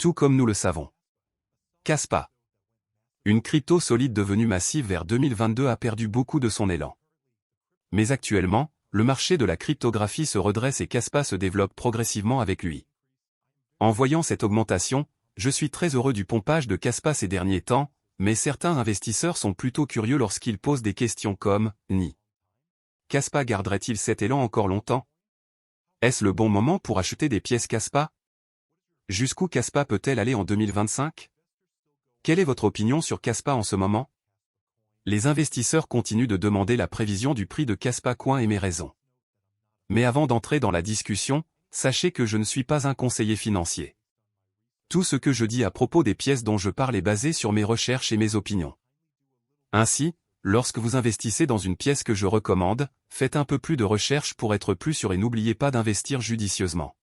tout comme nous le savons. Kaspa. Une crypto solide devenue massive vers 2022 a perdu beaucoup de son élan. Mais actuellement, le marché de la cryptographie se redresse et Kaspa se développe progressivement avec lui. En voyant cette augmentation, je suis très heureux du pompage de Kaspa ces derniers temps, mais certains investisseurs sont plutôt curieux lorsqu'ils posent des questions comme « Ni. Kaspa garderait-il cet élan encore longtemps? Est-ce le bon moment pour acheter des pièces Kaspa? Jusqu'où Kaspa peut-elle aller en 2025? Quelle est votre opinion sur Kaspa en ce moment? Les investisseurs continuent de demander la prévision du prix de Kaspa Coin et mes raisons. Mais avant d'entrer dans la discussion, sachez que je ne suis pas un conseiller financier. Tout ce que je dis à propos des pièces dont je parle est basé sur mes recherches et mes opinions. Ainsi, lorsque vous investissez dans une pièce que je recommande, faites un peu plus de recherche pour être plus sûr et n'oubliez pas d'investir judicieusement.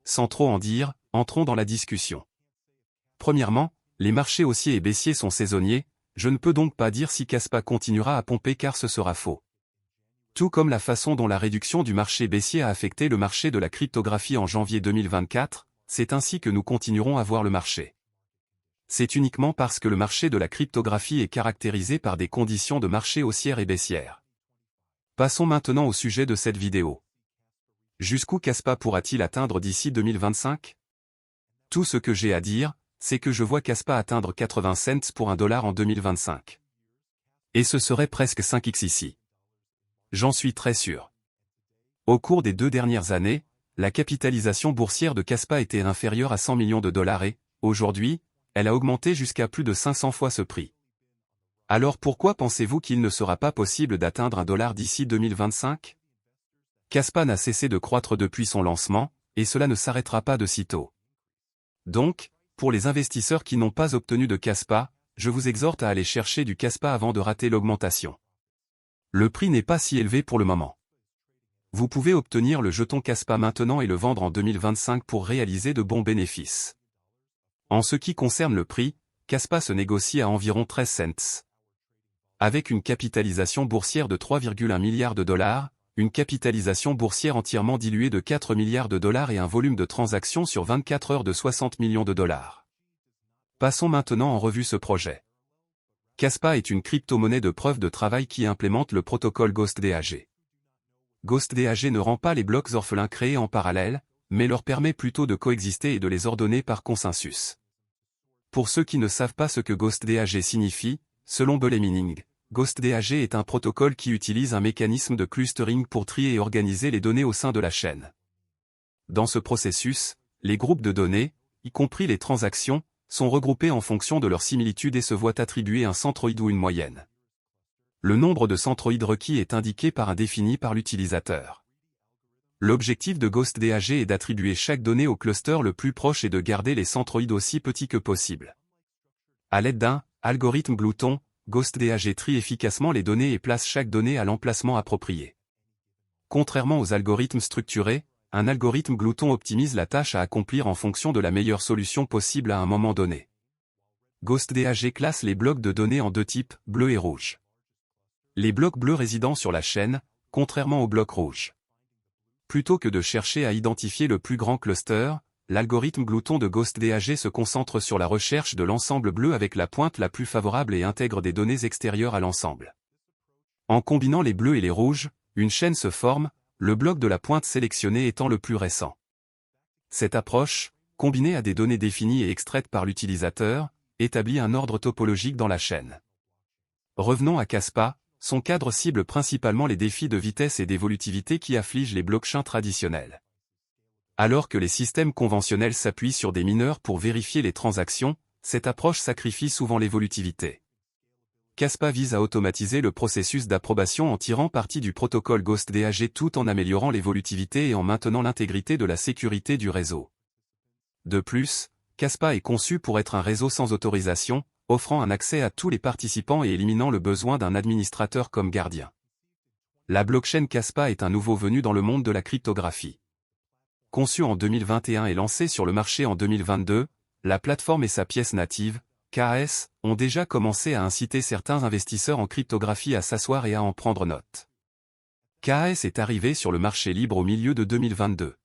Sans trop en dire, entrons dans la discussion. Premièrement, les marchés haussiers et baissiers sont saisonniers, je ne peux donc pas dire si Kaspa continuera à pomper car ce sera faux. Tout comme la façon dont la réduction du marché baissier a affecté le marché de la cryptographie en janvier 2024, c'est ainsi que nous continuerons à voir le marché. C'est uniquement parce que le marché de la cryptographie est caractérisé par des conditions de marché haussières et baissières. Passons maintenant au sujet de cette vidéo. Jusqu'où Kaspa pourra-t-il atteindre d'ici 2025? Tout ce que j'ai à dire, c'est que je vois Kaspa atteindre 80 cents pour $1 en 2025. Et ce serait presque 5x ici. J'en suis très sûr. Au cours des 2 dernières années, la capitalisation boursière de Kaspa était inférieure à $100 millions et, aujourd'hui, elle a augmenté jusqu'à plus de 500 fois ce prix. Alors pourquoi pensez-vous qu'il ne sera pas possible d'atteindre $1 d'ici 2025? Kaspa n'a cessé de croître depuis son lancement, et cela ne s'arrêtera pas de sitôt. Donc, pour les investisseurs qui n'ont pas obtenu de Kaspa, je vous exhorte à aller chercher du Kaspa avant de rater l'augmentation. Le prix n'est pas si élevé pour le moment. Vous pouvez obtenir le jeton Kaspa maintenant et le vendre en 2025 pour réaliser de bons bénéfices. En ce qui concerne le prix, Kaspa se négocie à environ 13 cents. Avec une capitalisation boursière de 3,1 milliards de dollars, une capitalisation boursière entièrement diluée de 4 milliards de dollars et un volume de transactions sur 24 heures de 60 millions de dollars. Passons maintenant en revue ce projet. Kaspa est une crypto-monnaie de preuve de travail qui implémente le protocole GhostDAG. GhostDAG ne rend pas les blocs orphelins créés en parallèle, mais leur permet plutôt de coexister et de les ordonner par consensus. Pour ceux qui ne savent pas ce que GhostDAG signifie, selon Belay Mining, GhostDAG est un protocole qui utilise un mécanisme de clustering pour trier et organiser les données au sein de la chaîne. Dans ce processus, les groupes de données, y compris les transactions, sont regroupés en fonction de leur similitude et se voient attribuer un centroïde ou une moyenne. Le nombre de centroïdes requis est indiqué par un défini par l'utilisateur. L'objectif de GhostDAG est d'attribuer chaque donnée au cluster le plus proche et de garder les centroïdes aussi petits que possible. À l'aide d'un algorithme glouton, GhostDAG trie efficacement les données et place chaque donnée à l'emplacement approprié. Contrairement aux algorithmes structurés, un algorithme glouton optimise la tâche à accomplir en fonction de la meilleure solution possible à un moment donné. GhostDAG classe les blocs de données en 2 types, bleu et rouge. Les blocs bleus résidant sur la chaîne, contrairement aux blocs rouges. Plutôt que de chercher à identifier le plus grand cluster, l'algorithme glouton de GhostDAG se concentre sur la recherche de l'ensemble bleu avec la pointe la plus favorable et intègre des données extérieures à l'ensemble. En combinant les bleus et les rouges, une chaîne se forme, le bloc de la pointe sélectionné étant le plus récent. Cette approche, combinée à des données définies et extraites par l'utilisateur, établit un ordre topologique dans la chaîne. Revenons à Kaspa. Son cadre cible principalement les défis de vitesse et d'évolutivité qui affligent les blockchains traditionnels. Alors que les systèmes conventionnels s'appuient sur des mineurs pour vérifier les transactions, cette approche sacrifie souvent l'évolutivité. Kaspa vise à automatiser le processus d'approbation en tirant parti du protocole GhostDAG tout en améliorant l'évolutivité et en maintenant l'intégrité de la sécurité du réseau. De plus, Kaspa est conçu pour être un réseau sans autorisation, offrant un accès à tous les participants et éliminant le besoin d'un administrateur comme gardien. La blockchain Kaspa est un nouveau venu dans le monde de la cryptographie. Conçue en 2021 et lancée sur le marché en 2022, la plateforme et sa pièce native, KS, ont déjà commencé à inciter certains investisseurs en cryptographie à s'asseoir et à en prendre note. KS est arrivé sur le marché libre au milieu de 2022.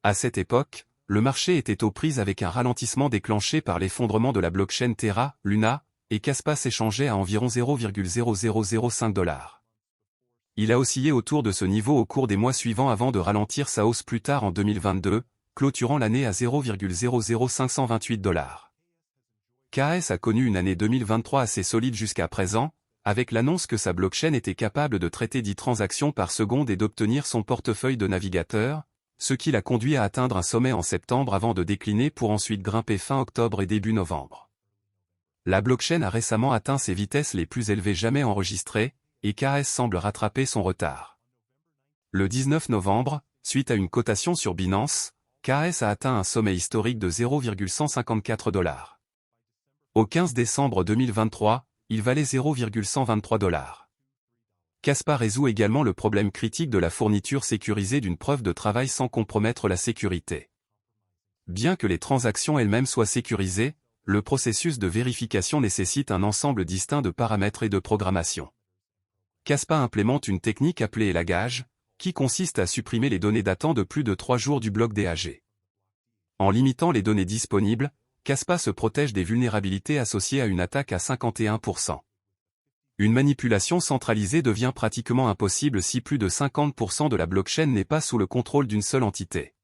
À cette époque, le marché était aux prises avec un ralentissement déclenché par l'effondrement de la blockchain Terra, Luna, et Kaspa s'échangeait à environ 0,0005 $. Il a oscillé autour de ce niveau au cours des mois suivants avant de ralentir sa hausse plus tard en 2022, clôturant l'année à 0,00528 $. KS a connu une année 2023 assez solide jusqu'à présent, avec l'annonce que sa blockchain était capable de traiter 10 transactions par seconde et d'obtenir son portefeuille de navigateurs, ce qui l'a conduit à atteindre un sommet en septembre avant de décliner pour ensuite grimper fin octobre et début novembre. La blockchain a récemment atteint ses vitesses les plus élevées jamais enregistrées, et KS semble rattraper son retard. Le 19 novembre, suite à une cotation sur Binance, KS a atteint un sommet historique de 0,154 $. Au 15 décembre 2023, il valait 0,123 $. Kaspa résout également le problème critique de la fourniture sécurisée d'une preuve de travail sans compromettre la sécurité. Bien que les transactions elles-mêmes soient sécurisées, le processus de vérification nécessite un ensemble distinct de paramètres et de programmation. Kaspa implémente une technique appelée élagage, qui consiste à supprimer les données datant de plus de 3 jours du bloc DAG. En limitant les données disponibles, Kaspa se protège des vulnérabilités associées à une attaque à 51%. Une manipulation centralisée devient pratiquement impossible si plus de 50% de la blockchain n'est pas sous le contrôle d'une seule entité.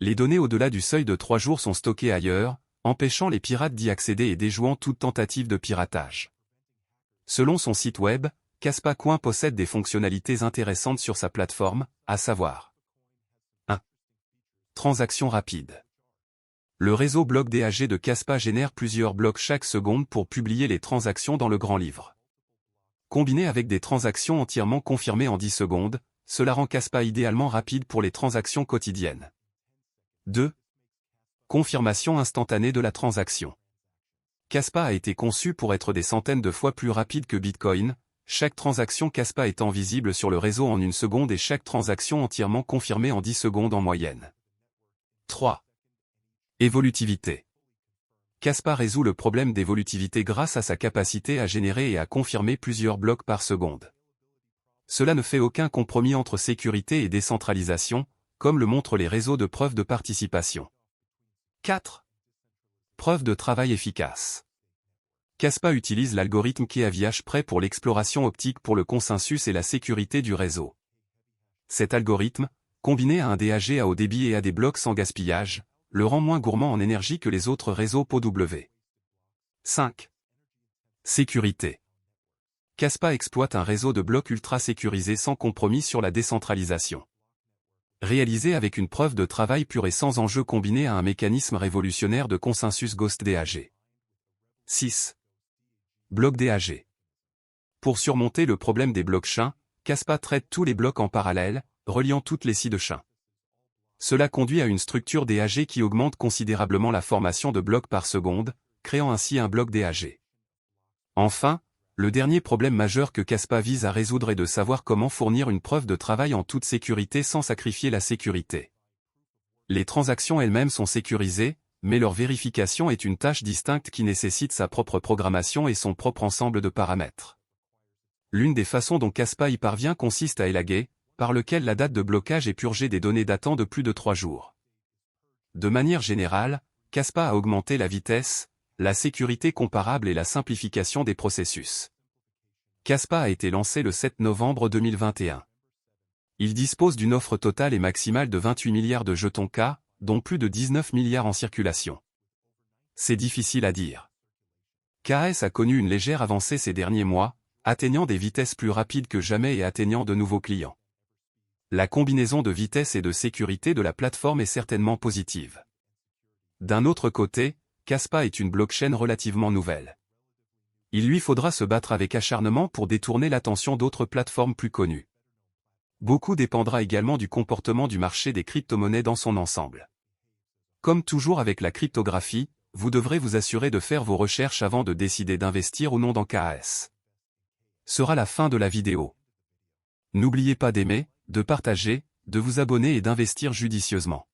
Les données au-delà du seuil de 3 jours sont stockées ailleurs, empêchant les pirates d'y accéder et déjouant toute tentative de piratage. Selon son site web, Kaspa.coin possède des fonctionnalités intéressantes sur sa plateforme, à savoir 1. Transaction rapide. Le réseau bloc DAG de Kaspa génère plusieurs blocs chaque seconde pour publier les transactions dans le grand livre. Combiné avec des transactions entièrement confirmées en 10 secondes, cela rend Kaspa idéalement rapide pour les transactions quotidiennes. 2. Confirmation instantanée de la transaction. Kaspa a été conçu pour être des centaines de fois plus rapide que Bitcoin, chaque transaction Kaspa étant visible sur le réseau en 1 seconde et chaque transaction entièrement confirmée en 10 secondes en moyenne. 3. Évolutivité. Kaspa résout le problème d'évolutivité grâce à sa capacité à générer et à confirmer plusieurs blocs par seconde. Cela ne fait aucun compromis entre sécurité et décentralisation, comme le montrent les réseaux de preuves de participation. 4. Preuve de travail efficace. Kaspa utilise l'algorithme KVH pour l'exploration optique pour le consensus et la sécurité du réseau. Cet algorithme, combiné à un DAG à haut débit et à des blocs sans gaspillage, le rend moins gourmand en énergie que les autres réseaux POW. 5. Sécurité. Kaspa exploite un réseau de blocs ultra sécurisé sans compromis sur la décentralisation. Réalisé avec une preuve de travail pure et sans enjeu combiné à un mécanisme révolutionnaire de consensus Ghost DAG. 6. Bloc DAG. Pour surmonter le problème des blocs chains, Kaspa traite tous les blocs en parallèle, reliant toutes les scies de chain. Cela conduit à une structure DAG qui augmente considérablement la formation de blocs par seconde, créant ainsi un bloc DAG. Enfin, le dernier problème majeur que Kaspa vise à résoudre est de savoir comment fournir une preuve de travail en toute sécurité sans sacrifier la sécurité. Les transactions elles-mêmes sont sécurisées, mais leur vérification est une tâche distincte qui nécessite sa propre programmation et son propre ensemble de paramètres. L'une des façons dont Kaspa y parvient consiste à élaguer, par lequel la date de blocage est purgée des données datant de plus de 3 jours. De manière générale, Kaspa a augmenté la vitesse, la sécurité comparable et la simplification des processus. Kaspa a été lancé le 7 novembre 2021. Il dispose d'une offre totale et maximale de 28 milliards de jetons K, dont plus de 19 milliards en circulation. C'est difficile à dire. KS a connu une légère avancée ces derniers mois, atteignant des vitesses plus rapides que jamais et atteignant de nouveaux clients. La combinaison de vitesse et de sécurité de la plateforme est certainement positive. D'un autre côté, Kaspa est une blockchain relativement nouvelle. Il lui faudra se battre avec acharnement pour détourner l'attention d'autres plateformes plus connues. Beaucoup dépendra également du comportement du marché des crypto-monnaies dans son ensemble. Comme toujours avec la cryptographie, vous devrez vous assurer de faire vos recherches avant de décider d'investir ou non dans KS. Sera la fin de la vidéo. N'oubliez pas d'aimer, de partager, de vous abonner et d'investir judicieusement.